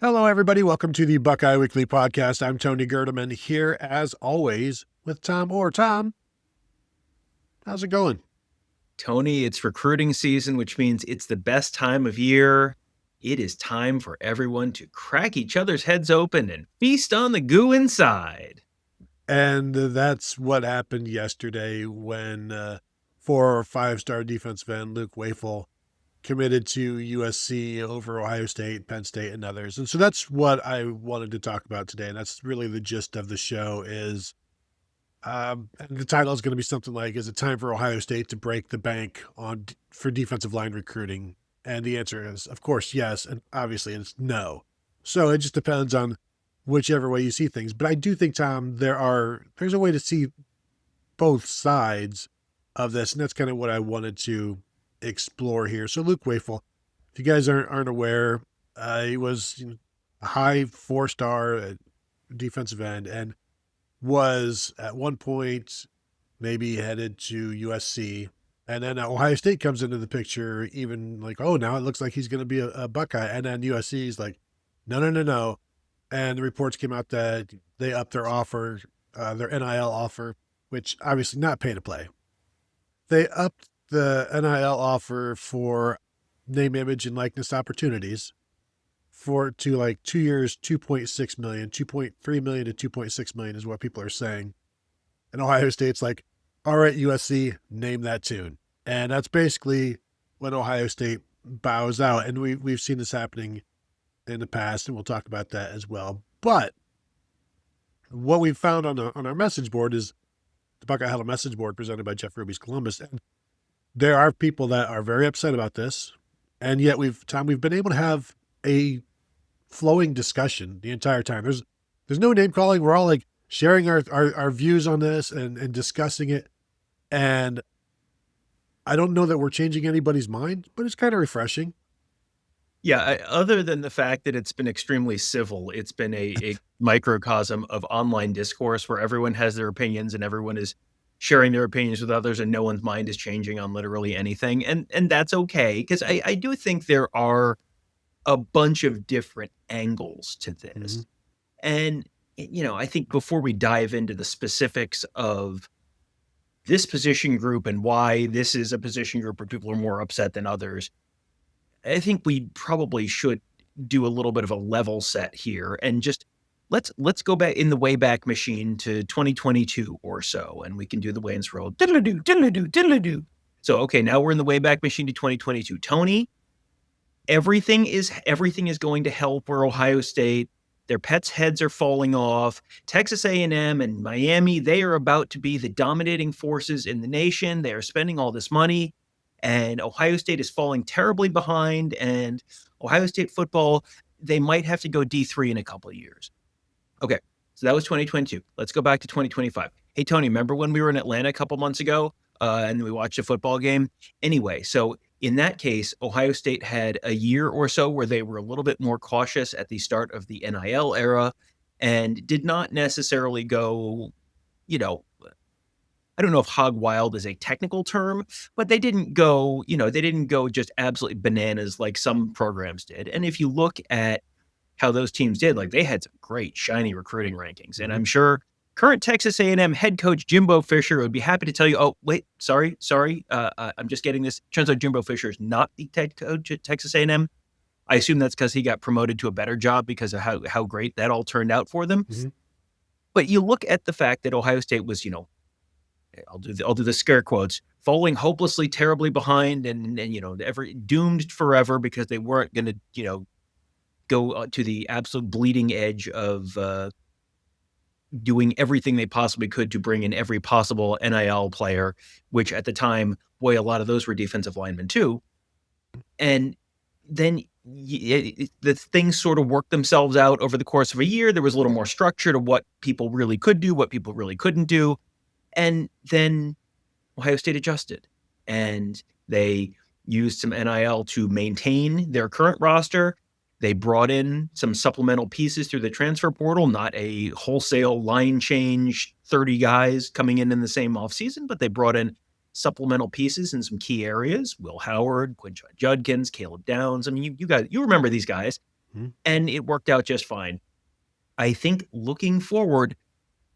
Hello, everybody. Welcome to the Buckeye Weekly Podcast. I'm Tony Gerdeman here, as always, with Tom Orr. Tom, how's it going? Tony, it's recruiting season, which means it's the best time of year. It is time for everyone to crack each other's heads open and feast on the goo inside. And that's what happened yesterday when 4 or 5-star defensive end Luke Wafle committed to USC over Ohio State, Penn State, and others. And so that's what I wanted to talk about today. And that's really the gist of the show is and the title is going to be something like, is it time for Ohio State to break the bank for defensive line recruiting? And the answer is, of course, yes. And obviously it's no. So it just depends on whichever way you see things. But I do think, Tom, there's a way to see both sides of this. And that's kind of what I wanted to explore here. So Luke Wafle, if you guys aren't aware, he was a high 4-star defensive end and was at one point maybe headed to USC. And then Ohio State comes into the picture, even like, oh, now it looks like he's going to be a Buckeye. And then USC is like, no. And the reports came out that they upped their offer, their NIL offer, which obviously not pay to play. They upped the NIL offer for name, image, and likeness opportunities to like 2 years, 2.6 million, 2.3 million to 2.6 million is what people are saying. And Ohio State's like, all right, USC, name that tune. And that's basically when Ohio State bows out. And we've seen this happening in the past, and we'll talk about that as well. But what we've found on our message board is the Buckeye Huddle message board presented by Jeff Ruby's Columbus. And there are people that are very upset about this. And yet we've been able to have a flowing discussion the entire time. There's no name calling. We're all like sharing our views on this and discussing it. And I don't know that we're changing anybody's mind, but it's kind of refreshing. Yeah, other than the fact that it's been extremely civil, it's been a microcosm of online discourse where everyone has their opinions and everyone is sharing their opinions with others and no one's mind is changing on literally anything. And that's okay, because I do think there are a bunch of different angles to this. Mhm. And, I think before we dive into the specifics of this position group and why this is a position group where people are more upset than others, I think we probably should do a little bit of a level set here and just let's go back in the Wayback Machine to 2022 or so, and we can do the Wayne's World. Diddle-a-doo, diddle-a-doo, diddle-a-doo. So, okay, now we're in the Wayback Machine to 2022. Tony, everything is going to hell for Ohio State. Their pets' heads are falling off. Texas A&M and Miami, they are about to be the dominating forces in the nation. They are spending all this money, and Ohio State is falling terribly behind. And Ohio State football, they might have to go D3 in a couple of years. Okay, so that was 2022. Let's go back to 2025. Hey, Tony, remember when we were in Atlanta a couple months ago and we watched a football game? Anyway, so in that case, Ohio State had a year or so where they were a little bit more cautious at the start of the NIL era and did not necessarily go, I don't know if hog wild is a technical term, but they didn't go just absolutely bananas like some programs did. And if you look at how those teams did, like they had some great shiny recruiting rankings. And I'm sure current Texas A&M head coach Jimbo Fisher would be happy to tell you, oh, wait, sorry. I'm just getting this. Turns out Jimbo Fisher is not the head coach at Texas A&M. I assume that's because he got promoted to a better job because of how great that all turned out for them. Mm-hmm. But you look at the fact that Ohio State was, I'll do the scare quotes, falling hopelessly, terribly behind and doomed forever because they weren't going to, go to the absolute bleeding edge of doing everything they possibly could to bring in every possible NIL player, which at the time, boy, a lot of those were defensive linemen too. And then the things sort of worked themselves out over the course of a year. There was a little more structure to what people really could do, what people really couldn't do. And then Ohio State adjusted and they used some NIL to maintain their current roster. They brought in some supplemental pieces through the transfer portal, not a wholesale line change, 30 guys coming in the same offseason, but they brought in supplemental pieces in some key areas. Will Howard, Quinshon Judkins, Caleb Downs. I mean, you guys, you remember these guys. and it worked out just fine. I think looking forward,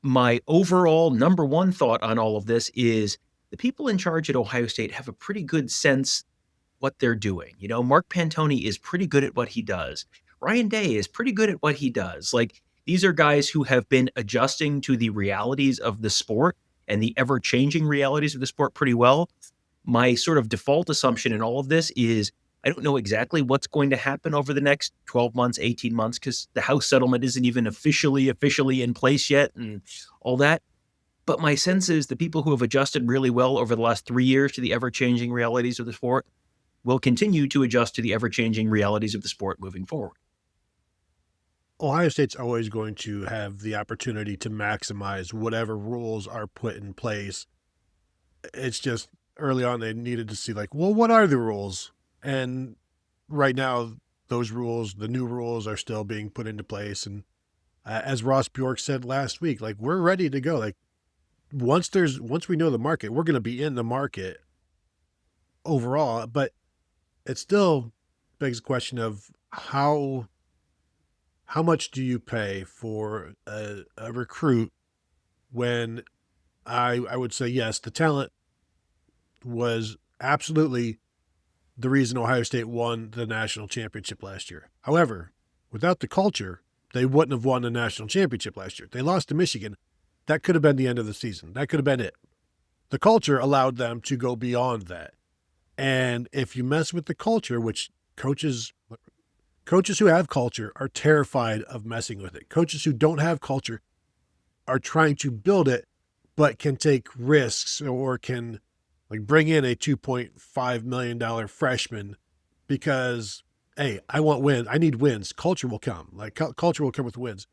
my overall number one thought on all of this is the people in charge at Ohio State have a pretty good sense what they're doing. You know, Mark Pantoni is pretty good at what he does. Ryan Day is pretty good at what he does. Like, these are guys who have been adjusting to the realities of the sport and the ever-changing realities of the sport pretty well. My sort of default assumption in all of this is I don't know exactly what's going to happen over the next 12 months, 18 months, because the House settlement isn't even officially in place yet and all that. But my sense is the people who have adjusted really well over the last 3 years to the ever-changing realities of the sport will continue to adjust to the ever-changing realities of the sport moving forward. Ohio State's always going to have the opportunity to maximize whatever rules are put in place. It's just early on they needed to see, like, well, what are the rules? And right now, those rules, the new rules, are still being put into place. And as Ross Bjork said last week, like, we're ready to go. Like, once we know the market, we're going to be in the market overall. But it still begs the question of how much do you pay for a recruit when I would say, yes, the talent was absolutely the reason Ohio State won the national championship last year. However, without the culture, they wouldn't have won the national championship last year. They lost to Michigan. That could have been the end of the season. That could have been it. The culture allowed them to go beyond that. And if you mess with the culture, which coaches who have culture are terrified of messing with it. Coaches who don't have culture are trying to build it, but can take risks or can, like, bring in a $2.5 million freshman because, hey, I want wins. I need wins. Culture will come. Like, culture will come with wins.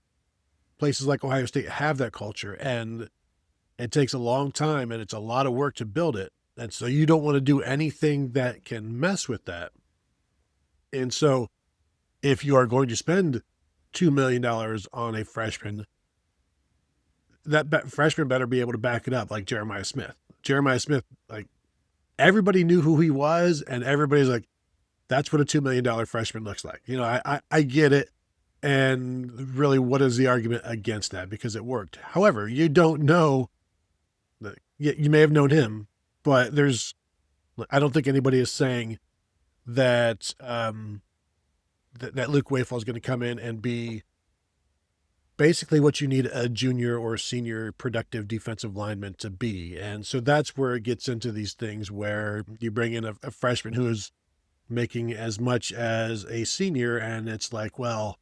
Places like Ohio State have that culture, and it takes a long time, and it's a lot of work to build it. And so you don't want to do anything that can mess with that. And so if you are going to spend $2 million on a freshman, that freshman better be able to back it up, like Jeremiah Smith. Jeremiah Smith, like, everybody knew who he was, and everybody's like, that's what a $2 million freshman looks like. You know, I get it. And really, what is the argument against that? Because it worked. However, you don't know. You may have known him, but I don't think anybody is saying that that Luke Wafle is going to come in and be basically what you need a junior or senior productive defensive lineman to be. And so that's where it gets into these things where you bring in a freshman who is making as much as a senior, and it's like, well,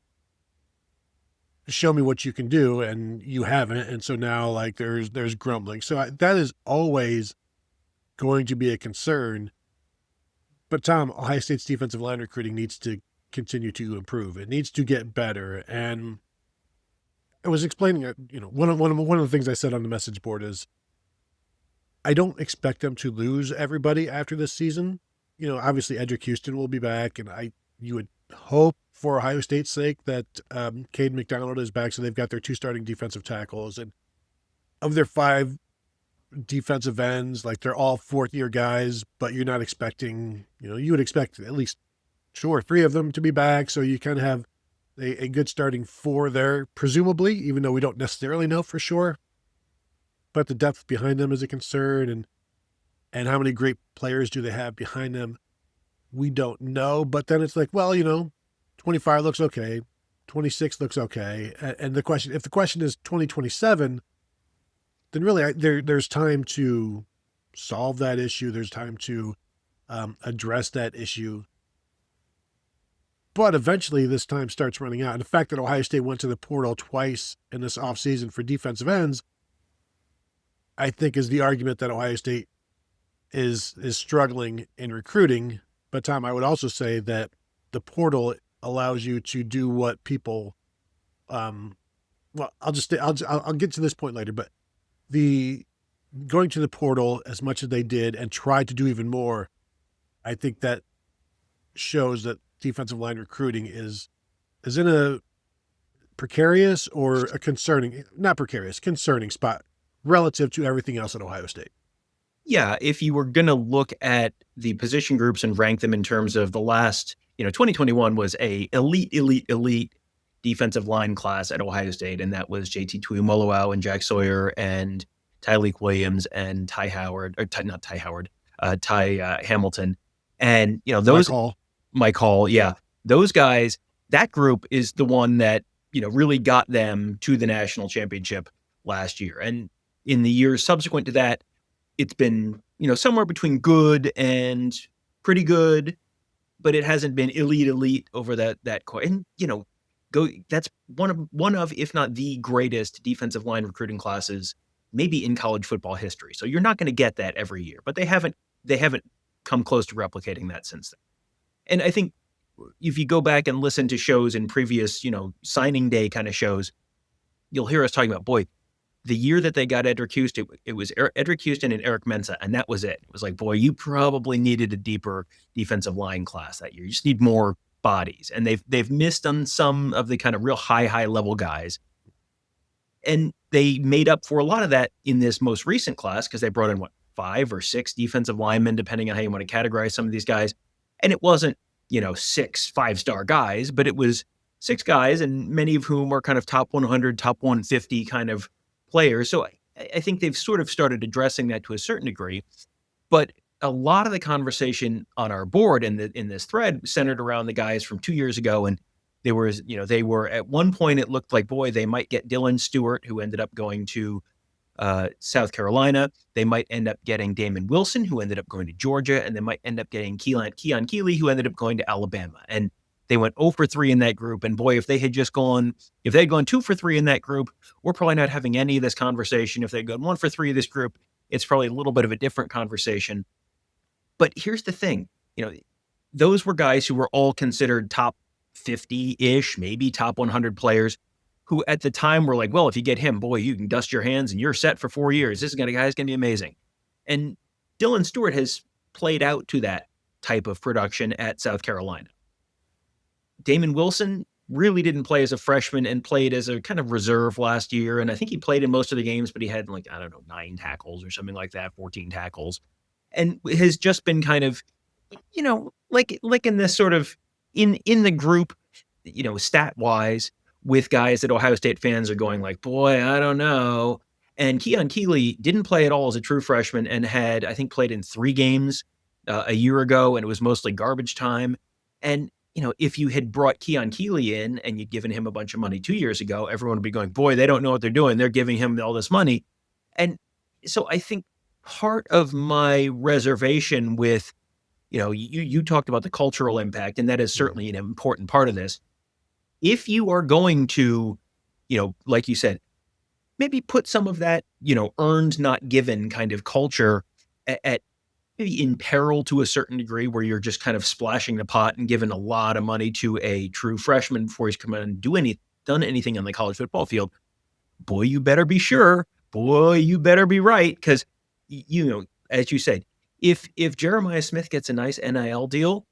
show me what you can do, and you haven't. And so now, like, there's grumbling. So that is always going to be a concern. But Tom, Ohio State's defensive line recruiting needs to continue to improve. It needs to get better. And I was explaining it, you know, one of the things I said on the message board is I don't expect them to lose everybody after this season. You know, obviously Edric Houston will be back, and you would hope for Ohio State's sake that Cade McDonald is back, so they've got their 2 starting defensive tackles. And of their 5 defensive ends, like, they're all 4th-year guys, but you're not expecting, you know, you would expect at least 2 or 3 of them to be back, so you kind of have a good starting 4 there, presumably, even though we don't necessarily know for sure. But the depth behind them is a concern, and how many great players do they have behind them? We don't know. But then it's like, well, you know, 25 looks okay, 26 looks okay. And if the question is 2027, then really there's time to solve that issue. There's time to address that issue. But eventually this time starts running out. And the fact that Ohio State went to the portal twice in this offseason for defensive ends, I think, is the argument that Ohio State is struggling in recruiting. But Tom, I would also say that the portal allows you to do what people, well, I'll get to this point later, but the going to the portal as much as they did and tried to do even more, I think that shows that defensive line recruiting is in a precarious or a concerning spot relative to everything else at Ohio State. Yeah, if you were going to look at the position groups and rank them in terms of the last 2021 was a elite defensive line class at Ohio State, and that was JT Tuimoloau and Jack Sawyer and Tyleik Williams and Ty Hamilton. And, those Mike Hall. Yeah. Those guys, that group is the one that, really got them to the national championship last year. And in the years subsequent to that, it's been, somewhere between good and pretty good, but it hasn't been elite over that. And, that's one of, if not the greatest defensive line recruiting classes, maybe in college football history. So you're not going to get that every year, but they haven't come close to replicating that since then. And I think if you go back and listen to shows in previous, signing day kind of shows, you'll hear us talking about, boy, the year that they got Edric Houston, it was Edric Houston and Eric Mensah, and that was it. It was like, boy, you probably needed a deeper defensive line class that year. You just need more bodies. And they've missed on some of the kind of real high level guys. And they made up for a lot of that in this most recent class because they brought in, 5 or 6 defensive linemen, depending on how you want to categorize some of these guys. And it wasn't, 6 5-star guys, but it was 6 guys, and many of whom are kind of top 100, top 150 kind of players. So I think they've sort of started addressing that to a certain degree. But a lot of the conversation on our board in this thread centered around the guys from 2 years ago. And they were at one point, it looked like, boy, they might get Dylan Stewart, who ended up going to South Carolina. They might end up getting Damon Wilson, who ended up going to Georgia, and they might end up getting Keon Keeley, who ended up going to Alabama. And they went 0 for 3 in that group. And boy, if they'd gone 2 for 3 in that group, we're probably not having any of this conversation. If they'd gone 1 for 3 of this group, it's probably a little bit of a different conversation. But here's the thing, those were guys who were all considered top 50-ish, maybe top 100 players, who at the time were like, well, if you get him, boy, you can dust your hands and you're set for 4 years. This guy's going to be amazing. And Dylan Stewart has played out to that type of production at South Carolina. Damon Wilson really didn't play as a freshman and played as a kind of reserve last year. And I think he played in most of the games, but he had 9 tackles or something like that, 14 tackles. And has just been kind of, like in this sort of in the group, stat wise, with guys that Ohio State fans are going like, boy, I don't know. And Keon Keeley didn't play at all as a true freshman and had, I think, played in 3 games a year ago, and it was mostly garbage time. And, if you had brought Keon Keeley in and you'd given him a bunch of money 2 years ago, everyone would be going, boy, they don't know what they're doing. They're giving him all this money. And so I think part of my reservation with, you talked about the cultural impact, and that is certainly an important part of this. If you are going to, like you said, maybe put some of that, earned, not given kind of culture at maybe in peril to a certain degree, where you're just kind of splashing the pot and giving a lot of money to a true freshman before he's come in and done anything on the college football field, boy, you better be sure. Boy, you better be right. Because, as you said, if Jeremiah Smith gets a nice NIL deal,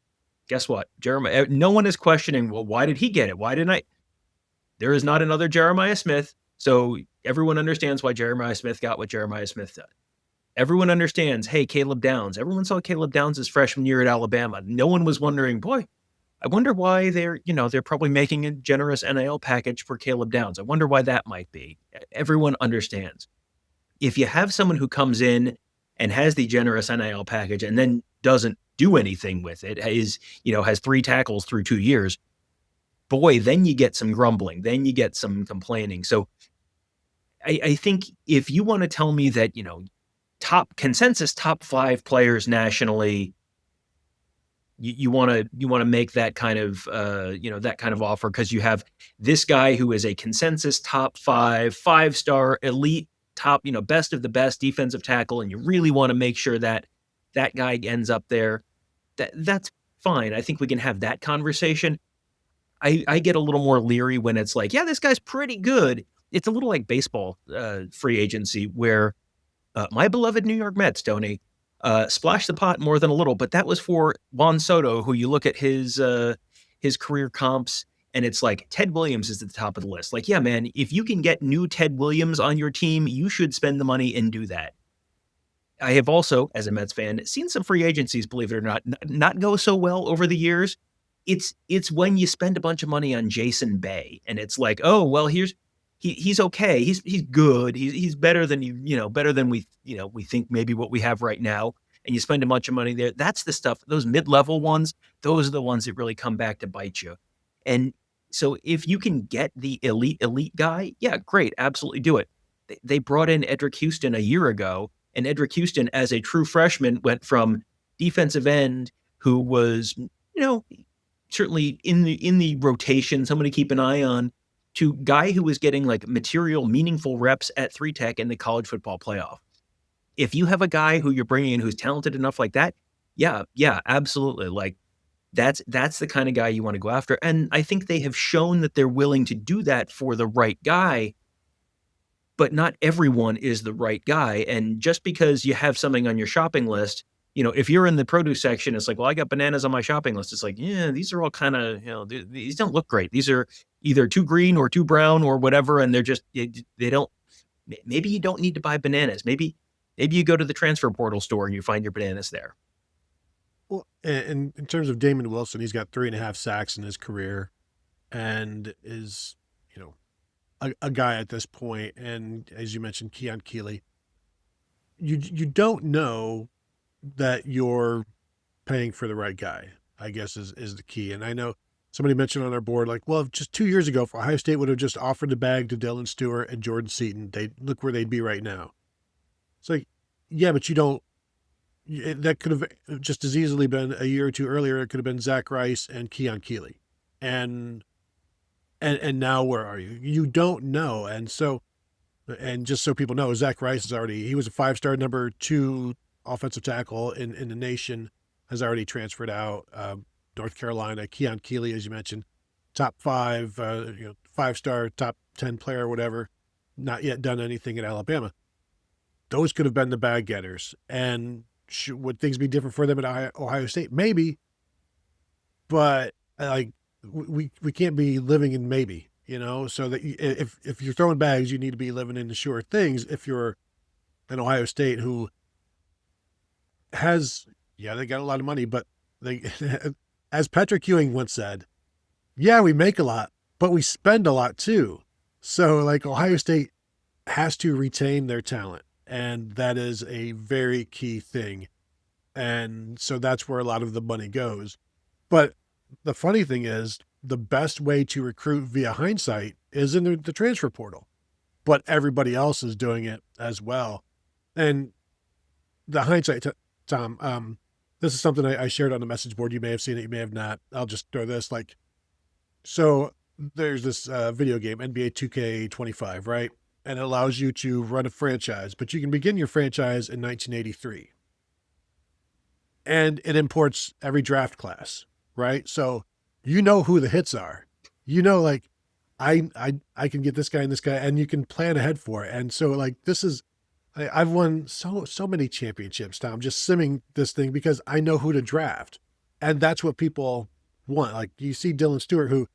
guess what? No one is questioning, well, why did he get it? Why didn't I? There is not another Jeremiah Smith. So everyone understands why Jeremiah Smith got what Jeremiah Smith did. Everyone understands, hey, Caleb Downs. Everyone saw Caleb Downs' freshman year at Alabama. No one was wondering, boy, I wonder why they're probably making a generous NIL package for Caleb Downs. I wonder why that might be. Everyone understands. If you have someone who comes in and has the generous NIL package and then doesn't do anything with it, has 3 tackles through 2 years, boy, then you get some grumbling. Then you get some complaining. So I think if you want to tell me that, top 5 players nationally, you want to make that kind of, that kind of offer because you have this guy who is a consensus top 5-star elite, top, best of the best defensive tackle, and you really want to make sure that that guy ends up there, that's fine. I think we can have that conversation. I get a little more leery when it's like, yeah, this guy's pretty good. It's a little like baseball free agency where my beloved New York Mets, Tony, splashed the pot more than a little, but that was for Juan Soto, who you look at his career comps, and it's like Ted Williams is at the top of the list. Like, yeah, man, if you can get new Ted Williams on your team, you should spend the money and do that. I have also, as a Mets fan, seen some free agencies, believe it or not go so well over the years. it's when you spend a bunch of money on Jason Bay and it's like, oh, well, he's okay. He's good. He's better than better than we think maybe what we have right now. And you spend a bunch of money there. That's the stuff, those mid-level ones, those are the ones that really come back to bite you. And so if you can get the elite guy, yeah, great, absolutely do it. They brought in Edric Houston a year ago, and Edric Houston, as a true freshman, went from defensive end who was, certainly in the rotation, somebody to keep an eye on, to guy who was getting like material, meaningful reps at 3-tech in the college football playoff. If you have a guy who you're bringing in who's talented enough like that, yeah, absolutely. Like that's the kind of guy you want to go after. And I think they have shown that they're willing to do that for the right guy, but not everyone is the right guy. And just because you have something on your shopping list, if you're in the produce section, it's like, well, I got bananas on my shopping list. It's like, yeah, these are all kind of, these don't look great. These are either too green or too brown or whatever. And they're just, they don't, maybe you don't need to buy bananas. Maybe you go to the transfer portal store and you find your bananas there. Well, and in terms of Damon Wilson, he's got 3.5 sacks in his career and is, a guy at this point. And as you mentioned, Keon Keeley, you don't know that you're paying for the right guy, I guess is the key. And I know somebody mentioned on our board, like, well, if just 2 years ago, if Ohio State would have just offered the bag to Dylan Stewart and Jordan Seaton, they'd look where they'd be right now. It's like, yeah, but that could have just as easily been a year or two earlier. It could have been Zach Rice and Keon Keeley. And now where are you? You don't know. And just so people know, Zach Rice he was a 5-star number 2 offensive tackle in the nation, has already transferred out. North Carolina. Keon Keeley, as you mentioned, top 5, 5-star, top 10 player, whatever, not yet done anything at Alabama. Those could have been the bag getters. And would things be different for them at Ohio State? Maybe. But we can't be living in maybe, so that if you're throwing bags, you need to be living in the sure things. If you're an Ohio State who they got a lot of money, but they, as Patrick Ewing once said, yeah, we make a lot, but we spend a lot too. So like Ohio State has to retain their talent. And that is a very key thing. And so that's where a lot of the money goes. But the funny thing is, the best way to recruit via hindsight is in the transfer portal. But everybody else is doing it as well. And the hindsight, Tom, this is something I shared on the message board. You may have seen it, you may have not. I'll just throw this. So there's this video game, NBA 2K25, right? And it allows you to run a franchise, but you can begin your franchise in 1983. And it imports every draft class, right? So who the hits are. I can get this guy and this guy, and you can plan ahead for it. And so I've won so many championships, Tom, just simming this thing because I know who to draft. And that's what people want. Like you see Dylan Stewart, who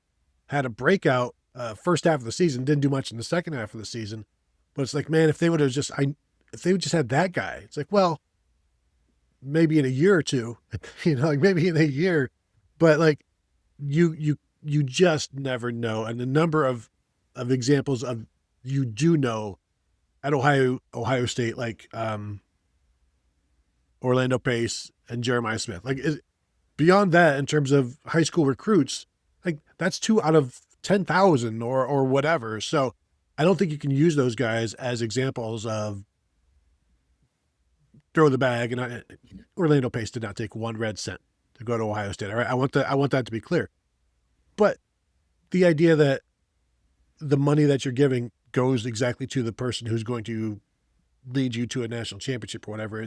had a breakout first half of the season, didn't do much in the second half of the season. But it's like, man, if they would just had that guy, it's like, well, maybe in a year or two, maybe in a year, but you just never know. And the number of examples of at Ohio State, Orlando Pace and Jeremiah Smith, beyond that, in terms of high school recruits, that's 2 out of 10,000 or whatever. So I don't think you can use those guys as examples of throw the bag. And Orlando Pace did not take 1 red cent to go to Ohio State. All right. I want that to be clear. But the idea that the money that you're giving goes exactly to the person who's going to lead you to a national championship or whatever,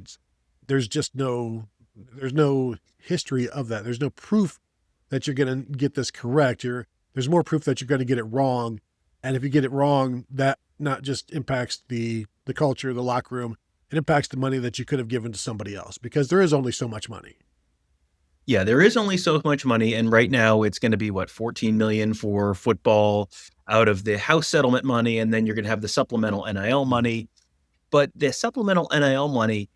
there's no history of that. There's no proof that you're going to get this correct. There's more proof that you're going to get it wrong. And if you get it wrong, that not just impacts the culture, the locker room, it impacts the money that you could have given to somebody else, because there is only so much money. Yeah, there is only so much money. And right now it's going to be $14 million for football out of the house settlement money. And then you're going to have the supplemental NIL money. But the supplemental NIL money,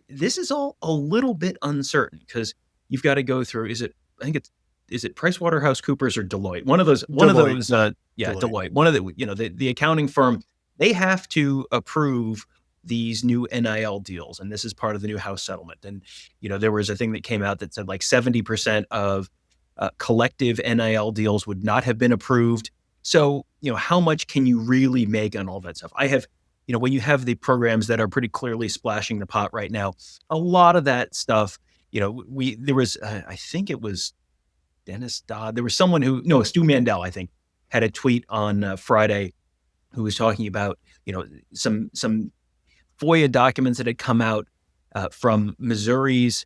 this is all a little bit uncertain because you've got to go through, I think it's is it PricewaterhouseCoopers or Deloitte? One of those, Deloitte. Deloitte. One of the accounting firm, they have to approve these new NIL deals. And this is part of the new House settlement. And, there was a thing that came out that said like 70% of collective NIL deals would not have been approved. So, how much can you really make on all that stuff? I have, when you have the programs that are pretty clearly splashing the pot right now, a lot of that stuff, there was, I think it was Dennis Dodd. There was someone Stu Mandel, I think, had a tweet on Friday who was talking about, some FOIA documents that had come out from Missouri's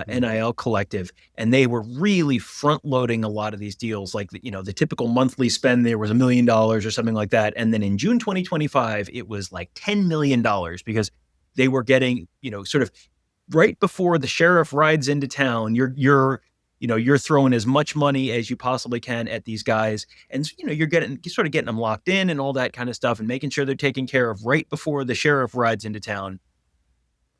NIL collective, and they were really front loading a lot of these deals. Like, the typical monthly spend there was $1 million or something like that. And then in June 2025, it was like $10 million because they were getting, sort of right before the sheriff rides into town, you're throwing as much money as you possibly can at these guys. And, you're sort of getting them locked in and all that kind of stuff and making sure they're taken care of right before the sheriff rides into town.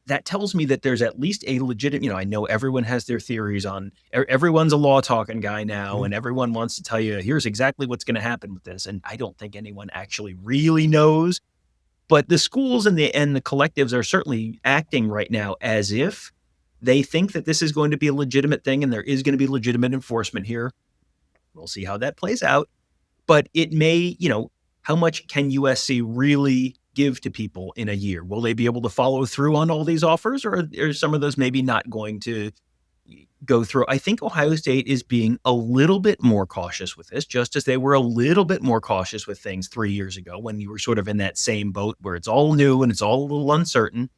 That tells me that there's at least a legitimate, I know everyone has their theories on, everyone's a law talking guy now, and everyone wants to tell you, here's exactly what's going to happen with this. And I don't think anyone actually really knows, but the schools and the collectives are certainly acting right now as if they think that this is going to be a legitimate thing and there is going to be legitimate enforcement here. We'll see how that plays out, but it may, how much can USC really give to people in a year? Will they be able to follow through on all these offers, or are some of those maybe not going to go through? I think Ohio State is being a little bit more cautious with this, just as they were a little bit more cautious with things 3 years ago when you were sort of in that same boat where it's all new and it's all a little uncertain.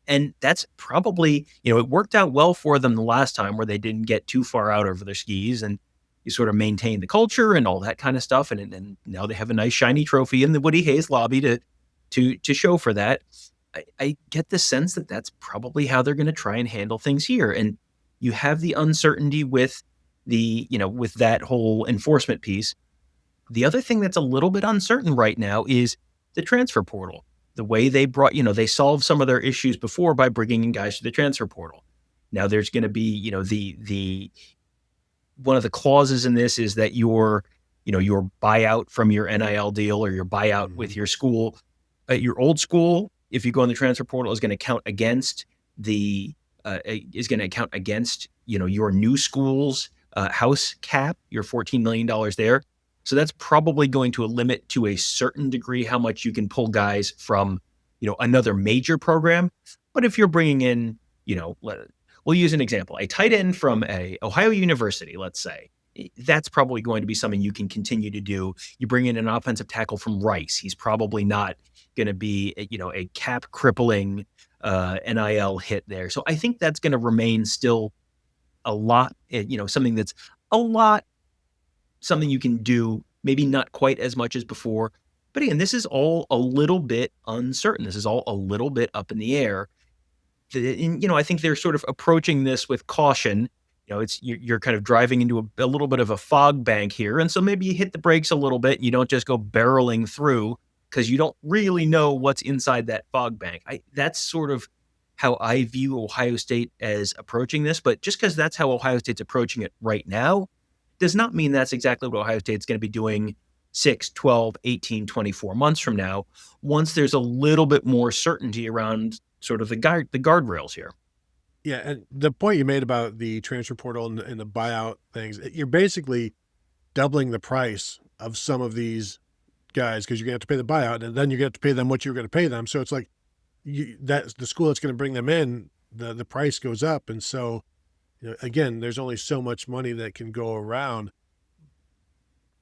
And that's probably, it worked out well for them the last time where they didn't get too far out over their skis and you sort of maintain the culture and all that kind of stuff. And now they have a nice shiny trophy in the Woody Hayes lobby to show for that. I get the sense that that's probably how they're going to try and handle things here. And you have the uncertainty with with that whole enforcement piece. The other thing that's a little bit uncertain right now is the transfer portal. The way they brought, they solved some of their issues before by bringing in guys to the transfer portal. Now there's going to be, the one of the clauses in this is that your buyout from your NIL deal or your buyout with your school, your old school, if you go in the transfer portal, is going to count against your new school's house cap, your $14 million there. So that's probably going to limit to a certain degree how much you can pull guys from, another major program. But if you're bringing in, we'll use an example, a tight end from a Ohio University, let's say, that's probably going to be something you can continue to do. You bring in an offensive tackle from Rice. He's probably not going to be, a cap crippling NIL hit there. So I think that's going to remain still a lot, something that's a lot, something you can do, maybe not quite as much as before. But again, this is all a little bit uncertain. This is all a little bit up in the air. And, I think they're sort of approaching this with caution. You're kind of driving into a little bit of a fog bank here. And so maybe you hit the brakes a little bit. And you don't just go barreling through because you don't really know what's inside that fog bank. That's sort of how I view Ohio State as approaching this. But just because that's how Ohio State's approaching it right now does not mean that's exactly what Ohio State's going to be doing 6, 12, 18, 24 months from now, once there's a little bit more certainty around sort of the guardrails here. Yeah, and the point you made about the transfer portal and the buyout things, you're basically doubling the price of some of these guys because you're going to have to pay the buyout, and then you're going to have to pay them what you're going to pay them. So it's like that's the school that's going to bring them in, the price goes up. And so, again, there's only so much money that can go around.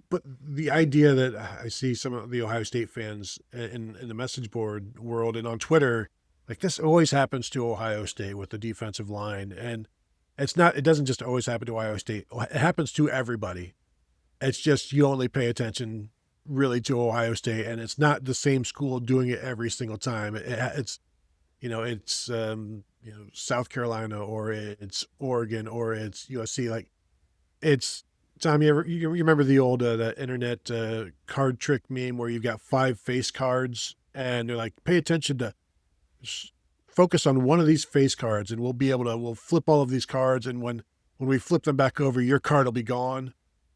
But the idea that I see some of the Ohio State fans in the message board world and on Twitter, like this always happens to Ohio State with the defensive line. And it doesn't just always happen to Ohio State. It happens to everybody. It's just you only pay attention really to Ohio State, and it's not the same school doing it every single time. It's South Carolina, or it's Oregon, or it's USC. Like, it's Tom. You remember the old that internet card trick meme where you've got 5 face cards, and they're like, pay attention to, focus on one of these face cards, and we'll flip all of these cards, and when when we flip them back over, your card will be gone.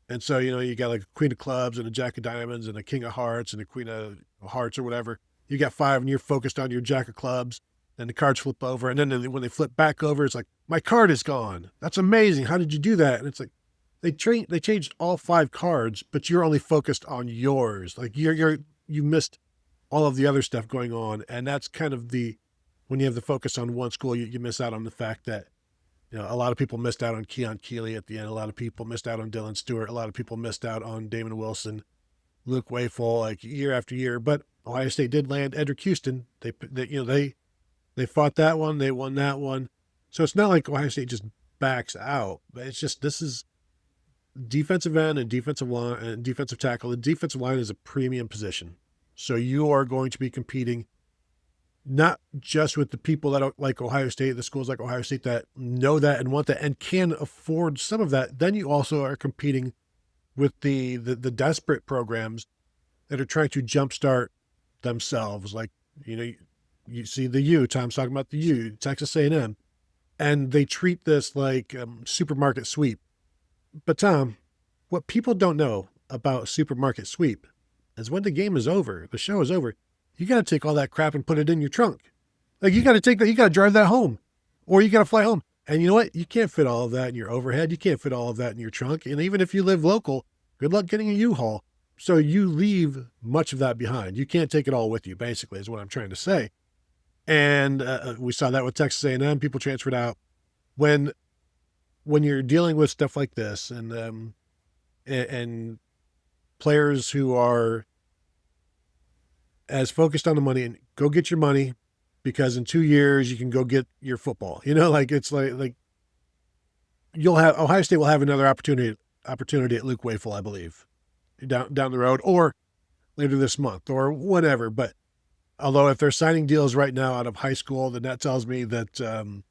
And so, you got like a queen of clubs and a jack of diamonds and a king of hearts and a queen of hearts or whatever. You got 5 and you're focused on your jack of clubs, and the cards flip over. And then when they flip back over, it's like, my card is gone. That's amazing. How did you do that? And it's like, they changed all 5 cards, but you're only focused on yours. Like you missed all of the other stuff going on. And that's kind of when you have the focus on one school, you miss out on the fact that, a lot of people missed out on Keon Keeley at the end. A lot of people missed out on Dylan Stewart. A lot of people missed out on Damon Wilson, Luke Wafle, like year after year. But Ohio State did land Edric Houston. They fought that one. They won that one. So it's not like Ohio State just backs out. But it's just, this is defensive end and defensive line and defensive tackle. The defensive line is a premium position. So you are going to be competing not just with the people that are like Ohio State, the schools like Ohio State that know that and want that and can afford some of that. Then you also are competing with the desperate programs that are trying to jumpstart themselves. Like, you see the U, Tom's talking about the U, Texas A&M, and they treat this like supermarket sweep. But Tom, what people don't know about supermarket sweep is when the game is over, the show is over, you got to take all that crap and put it in your trunk. Like you got to drive that home, or you got to fly home. And you know what? You can't fit all of that in your overhead. You can't fit all of that in your trunk. And even if you live local, good luck getting a U-Haul. So you leave much of that behind. You can't take it all with you, basically, is what I'm trying to say. And we saw that with Texas A&M. People transferred out. When you're dealing with stuff like this, and players who are as focused on the money, and go get your money, because in 2 years you can go get your football. It's like Ohio State will have another opportunity at Luke Wafle, I believe, down the road, or later this month, or whatever. But although if they're signing deals right now out of high school, then that tells me that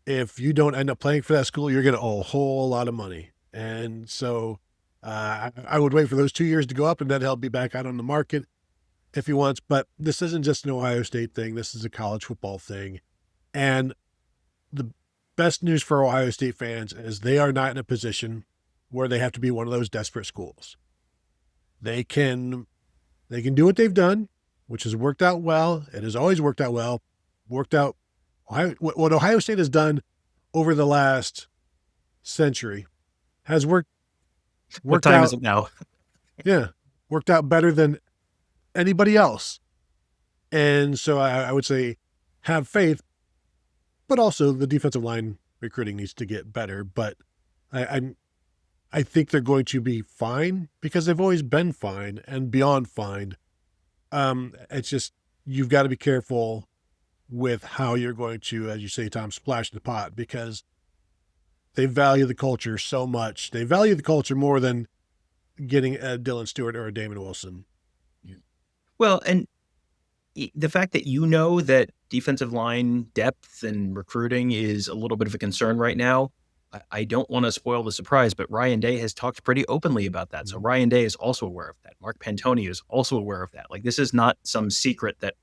if you don't end up playing for that school, you're going to owe a whole lot of money. And so I would wait for those 2 years to go up, and then he'll be back out on the market if he wants. But this isn't just an Ohio State thing. This is a college football thing. And the best news for Ohio State fans is they are not in a position where they have to be one of those desperate schools. They can do what they've done, which has worked out well. It has always worked out well. What Ohio State has done over the last century has worked what time out. Is it now? Yeah, worked out better than anybody else. And so I would say have faith, but also the defensive line recruiting needs to get better. But I think they're going to be fine, because they've always been fine and beyond fine. It's just, you've got to be careful with how you're going to, as you say, Tom, splash the pot, because they value the culture so much. They value the culture more than getting a Dylan Stewart or a Damon Wilson. Well, and the fact that that defensive line depth and recruiting is a little bit of a concern right now, I don't want to spoil the surprise, but Ryan Day has talked pretty openly about that. So Ryan Day is also aware of that. Mark Pantoni is also aware of that. Like, this is not some secret that,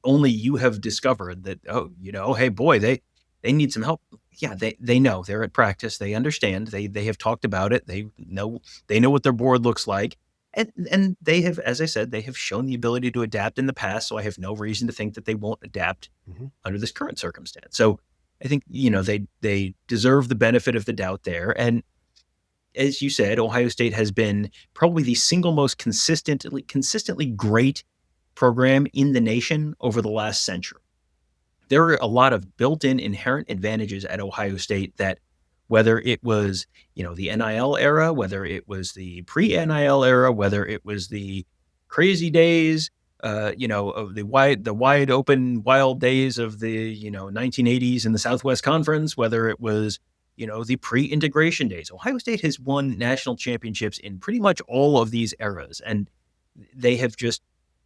only you have discovered that, hey, boy, they need some help. Yeah, they know. They're at practice. They understand. They have talked about it. They know what their board looks like. And they have, as I said, they have shown the ability to adapt in the past. So I have no reason to think that they won't adapt under this current circumstance. So I think, they deserve the benefit of the doubt there. And as you said, Ohio State has been probably the single most consistently great program in the nation over the last century. There are a lot of built-in inherent advantages at Ohio State that, whether it was, the NIL era, whether it was the pre-NIL era, whether it was the crazy days, of the wide open wild days of the 1980s in the Southwest Conference, whether it was the pre-integration days. Ohio State has won national championships in pretty much all of these eras, and they have just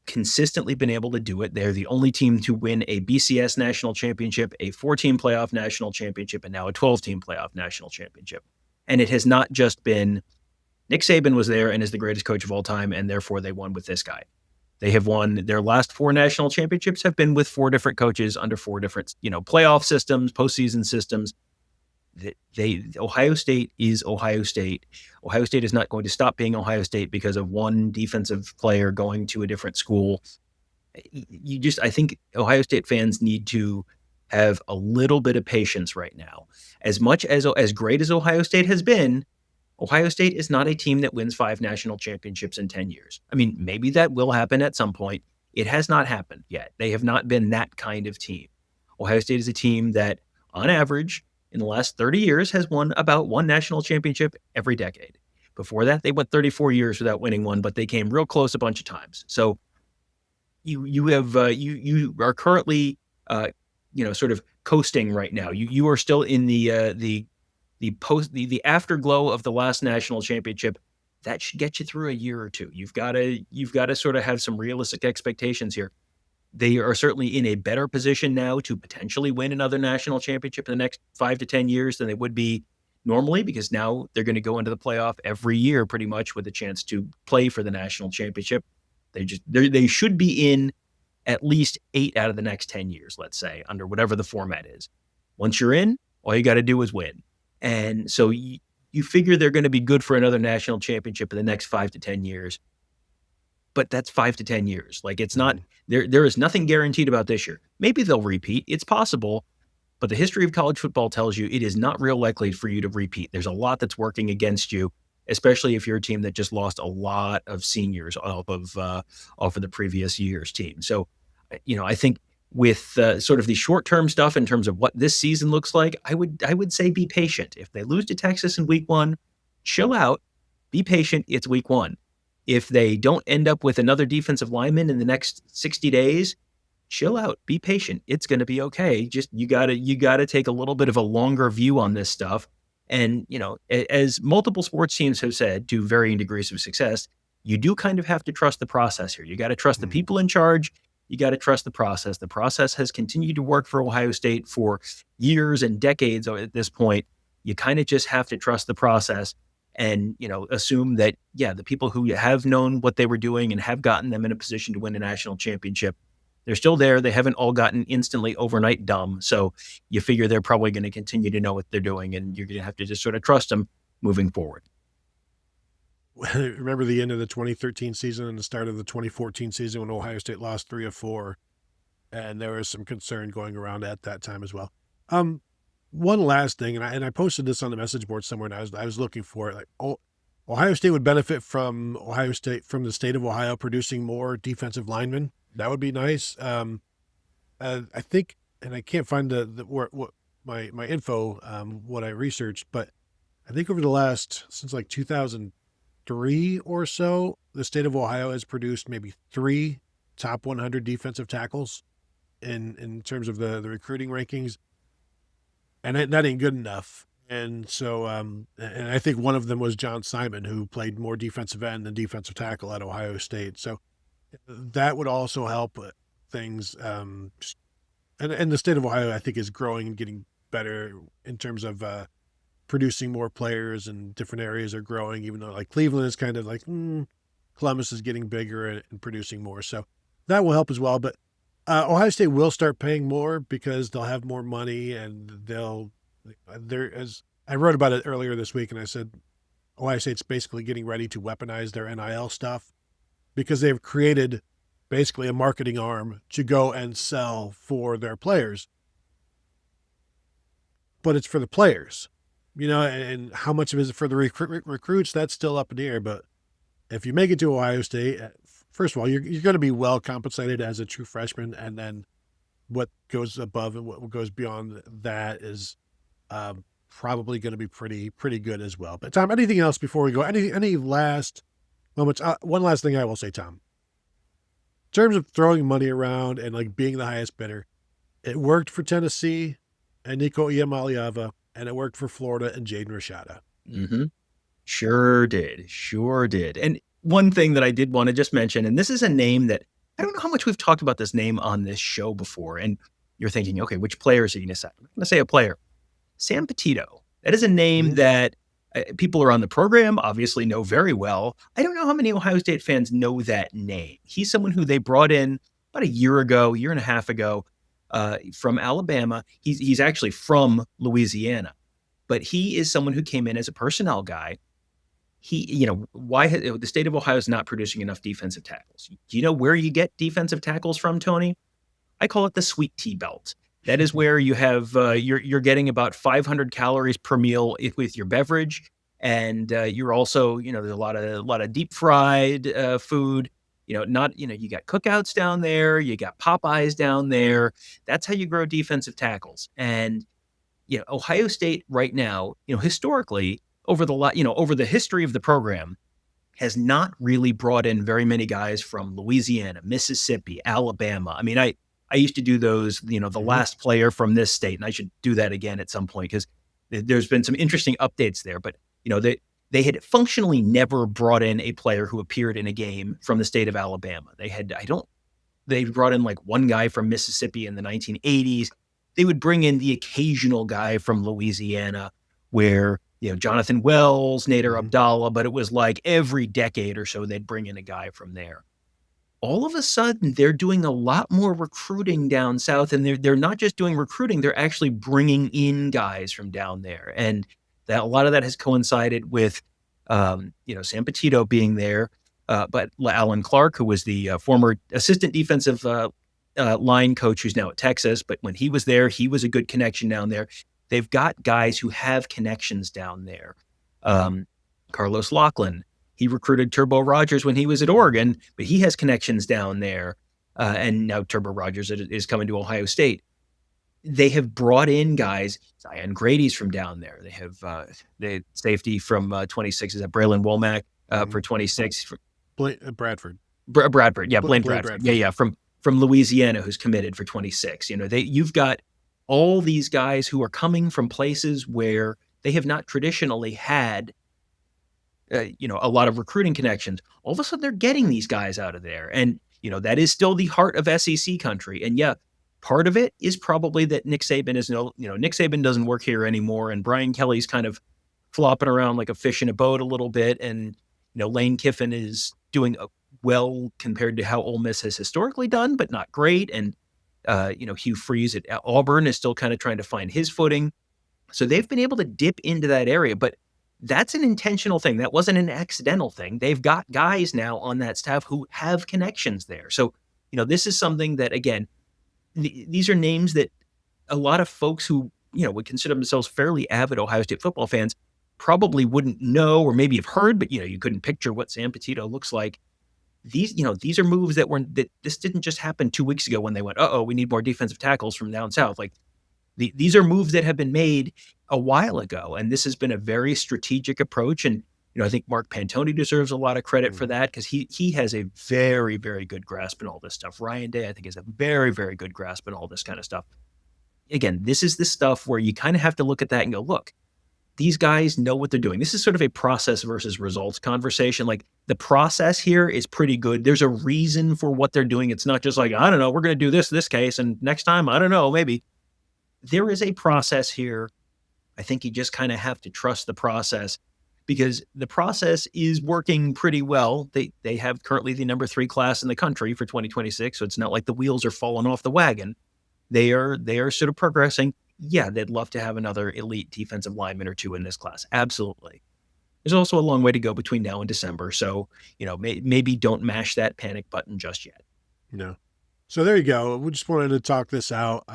consistently been able to do it. They're the only team to win a BCS national championship, a 4-team playoff national championship, and now a 12-team playoff national championship. And it has not just been Nick Saban was there and is the greatest coach of all time, and therefore they won with this guy. They have won their last 4 national championships have been with 4 different coaches under 4 different, playoff systems, postseason systems. Ohio State is Ohio State. Ohio State is not going to stop being Ohio State because of one defensive player going to a different school. I think Ohio State fans need to have a little bit of patience right now. As much as great as Ohio State has been, Ohio State is not a team that wins 5 national championships in 10 years. I mean, maybe that will happen at some point. It has not happened yet. They have not been that kind of team. Ohio State is a team that, on average, in the last 30 years, has won about 1 national championship every decade. Before that, they went 34 years without winning one, but they came real close a bunch of times. So you are currently sort of coasting right now. You are still in the afterglow of the last national championship. That should get you through a year or two. You've got to sort of have some realistic expectations here. They are certainly in a better position now to potentially win another national championship in the next 5 to 10 years than they would be normally, because now they're going to go into the playoff every year pretty much with a chance to play for the national championship. They should be in at least 8 out of the next 10 years, let's say, under whatever the format is. Once you're in, all you got to do is win. And so you figure they're going to be good for another national championship in the next 5 to 10 years. But that's 5 to 10 years. Like, it's not, there is nothing guaranteed about this year. Maybe they'll repeat. It's possible. But the history of college football tells you it is not real likely for you to repeat. There's a lot that's working against you, especially if you're a team that just lost a lot of seniors off of the previous year's team. So, I think with sort of the short-term stuff in terms of what this season looks like, I would say be patient. If they lose to Texas in week 1, chill out, be patient. It's week 1. If they don't end up with another defensive lineman in the next 60 days, chill out, be patient. It's going to be okay. Just you got to take a little bit of a longer view on this stuff. And, as multiple sports teams have said to varying degrees of success, you do kind of have to trust the process here. You got to trust the people in charge. You got to trust the process. The process has continued to work for Ohio State for years and decades at this point. You kind of just have to trust the process and, assume that, the people who have known what they were doing and have gotten them in a position to win a national championship, they're still there. They haven't all gotten instantly overnight dumb. So you figure they're probably going to continue to know what they're doing, and you're going to have to just sort of trust them moving forward. Remember the end of the 2013 season and the start of the 2014 season when Ohio State lost 3 of 4, and there was some concern going around at that time as well. One last thing, and I posted this on the message board somewhere, and I was looking for it. Like, Ohio State would benefit from the state of Ohio producing more defensive linemen. That would be nice. I think, and I can't find my info, what I researched, but I think over the last, since like 2003 or so, the state of Ohio has produced maybe 3 top 100 defensive tackles in terms of the recruiting rankings. And that ain't good enough. And so, and I think one of them was John Simon, who played more defensive end than defensive tackle at Ohio State. So that would also help things. And the state of Ohio, I think, is growing and getting better in terms of producing more players, and different areas are growing, even though like Cleveland is kind of like, Columbus is getting bigger and producing more. So that will help as well. But Ohio State will start paying more because they'll have more money, and as I wrote about it earlier this week, and I said Ohio State's basically getting ready to weaponize their NIL stuff because they've created basically a marketing arm to go and sell for their players. But it's for the players, and how much of it is for the recruits, that's still up in the air. But if you make it to Ohio State, first of all, you're going to be well compensated as a true freshman, and then what goes above and what goes beyond that is probably going to be pretty good as well. But Tom, anything else before we go? Any last moments? One last thing I will say, Tom. In terms of throwing money around and like being the highest bidder, it worked for Tennessee and Nico Iamaleava, and it worked for Florida and Jaden Rashada. Mm-hmm. Sure did. And one thing that I did want to just mention, and this is a name that I don't know how much we've talked about this name on this show before, and you're thinking, okay, which players are you going to say? I'm going to say a player. Sam Petito. That is a name that people around the program obviously know very well. I don't know how many Ohio State fans know that name. He's someone who they brought in about a year and a half ago, from Alabama. He's actually from Louisiana. but he is someone who came in as a personnel guy. The state of Ohio is not producing enough defensive tackles. Do you know where you get defensive tackles from, Tony? I call it the sweet tea belt. That is where you have you're getting about 500 calories per meal with your beverage, and you're also there's a lot of deep fried food. You got cookouts down there, you got Popeyes down there. That's how you grow defensive tackles. And Ohio State right now, historically over the history of the program, has not really brought in very many guys from Louisiana, Mississippi, Alabama. I mean, I used to do those, the last player from this state, and I should do that again at some point because there's been some interesting updates there. But, they had functionally never brought in a player who appeared in a game from the state of Alabama. They brought in like one guy from Mississippi in the 1980s. They would bring in the occasional guy from Louisiana where, Jonathan Wells, Nader Abdallah, but it was like every decade or so they'd bring in a guy from there. All of a sudden, they're doing a lot more recruiting down south, and they're not just doing recruiting, they're actually bringing in guys from down there. And a lot of that has coincided with, Sam Petito being there, but Alan Clark, who was the former assistant defensive line coach who's now at Texas, but when he was there, he was a good connection down there. They've got guys who have connections down there. Carlos Lachlan, he recruited Turbo Rogers when he was at Oregon, but he has connections down there. And now Turbo Rogers is coming to Ohio State. They have brought in guys. Zion Grady's from down there. They have the safety from 26. Is that Braylon Womack for 26? Bradford. Bradford. Yeah, Blaine Bradford. Yeah. From Louisiana, who's committed for 26. You've got all these guys who are coming from places where they have not traditionally had a lot of recruiting connections. All of a sudden, they're getting these guys out of there. And, that is still the heart of SEC country. And yeah, part of it is probably that Nick Saban Nick Saban doesn't work here anymore. And Brian Kelly's kind of flopping around like a fish in a boat a little bit. And, Lane Kiffin is doing well compared to how Ole Miss has historically done, but not great. And, Hugh Freeze at Auburn is still kind of trying to find his footing. So they've been able to dip into that area, but that's an intentional thing. That wasn't an accidental thing. They've got guys now on that staff who have connections there. So, this is something that, again, these are names that a lot of folks who, would consider themselves fairly avid Ohio State football fans probably wouldn't know or maybe have heard, but, you couldn't picture what Sam Petito looks like. These are moves that this didn't just happen 2 weeks ago when they went, we need more defensive tackles from down south. Like these are moves that have been made a while ago. And this has been a very strategic approach. And, I think Mark Pantoni deserves a lot of credit for that because he has a very, very good grasp in all this stuff. Ryan Day, I think, has a very, very good grasp in all this kind of stuff. Again, this is the stuff where you kind of have to look at that and go, look, these guys know what they're doing. This is sort of a process versus results conversation. Like the process here is pretty good. There's a reason for what they're doing. It's not just like, I don't know, we're going to do this case. And next time, I don't know, maybe. There is a process here. I think you just kind of have to trust the process because the process is working pretty well. They have currently the number 3 class in the country for 2026. So it's not like the wheels are falling off the wagon. They are sort of progressing. Yeah, they'd love to have another elite defensive lineman or two in this class. Absolutely. There's also a long way to go between now and December. So, maybe don't mash that panic button just yet. No. So there you go. We just wanted to talk this out.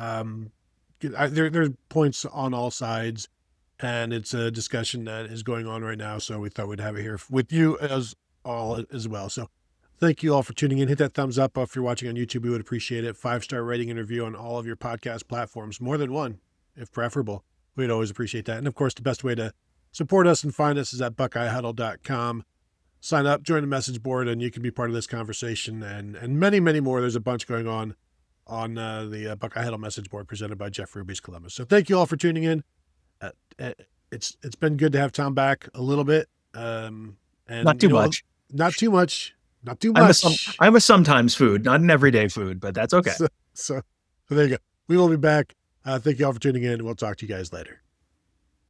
There's points on all sides, and it's a discussion that is going on right now. So we thought we'd have it here with you as well. So thank you all for tuning in. Hit that thumbs up if you're watching on YouTube. We would appreciate it. 5-star rating and review on all of your podcast platforms, more than one, if preferable. We'd always appreciate that. And of course, the best way to support us and find us is at BuckeyeHuddle.com. Sign up, join the message board, and you can be part of this conversation and many, many more. There's a bunch going on the Buckeye Huddle message board presented by Jeff Ruby's Columbus. So thank you all for tuning in. It's been good to have Tom back a little bit. And not too much. Not too much. I'm a sometimes food, not an everyday food, but that's okay. So there you go. We will be back. Thank you all for tuning in. We'll talk to you guys later.